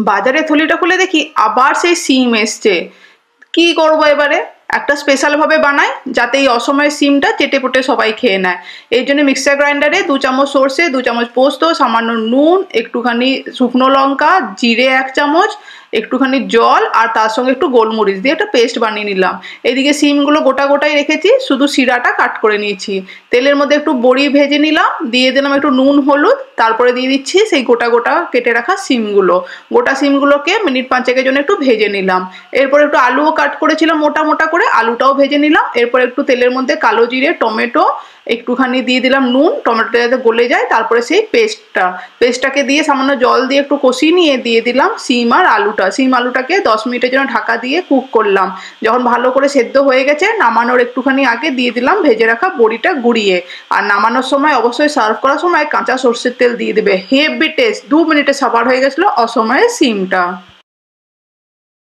বাজারে থলিটা খুলে দেখি আবার সেই সিম এসছে। কি করবো এবারে? একটা স্পেশাল ভাবে বানাই যাতে এই অসময়ে সিমটা চেটে পুটে সবাই খেয়ে নেয়। এই জন্য মিক্সার গ্রাইন্ডারে 2 চামচ সর্ষে, 2 চামচ পোস্ত, সামান্য নুন, একটুখানি শুকনো লঙ্কা, জিরে 1 চামচ, একটুখানি জল আর তার সঙ্গে একটু গোলমরিচ দিয়ে একটা পেস্ট বানিয়ে নিলাম। এদিকে সিমগুলো গোটা গোটাই রেখেছি, শুধু শিরাটা কাট করে নিয়েছি। তেলের মধ্যে একটু বড়ি ভেজে নিলাম, দিয়ে দিলাম একটু নুন হলুদ, তারপরে দিয়ে দিচ্ছি সেই গোটা গোটা কেটে রাখা সিমগুলো। গোটা সিমগুলোকে মিনিট 5-এর জন্য একটু ভেজে নিলাম। এরপর একটু আলুও কাট করেছিলাম মোটা মোটা করে, আলুটাও ভেজে নিলাম। এরপর একটু তেলের মধ্যে কালো জিরে, টমেটো, একটুখানি দিয়ে দিলাম নুন, টমেটোটা যাতে গলে যায়। তারপরে সেই পেস্টটাকে দিয়ে সামান্য জল দিয়ে একটু কষিয়ে নিয়ে দিয়ে দিলাম সিম আর আলুটা। সিম আলুটাকে 10 মিনিটের জন্য ঢাকা দিয়ে কুক করলাম। যখন ভালো করে সেদ্ধ হয়ে গেছে, নামানোর একটুখানি আগে দিয়ে দিলাম ভেজে রাখা বড়িটা গুঁড়িয়ে। আর নামানোর সময় অবশ্যই সার্ভ করার সময় কাঁচা সর্ষের তেল দিয়ে দেবে, হেভি টেস্ট। 2 মিনিটে সাবার হয়ে গেছিলো অসময়ে সিমটা।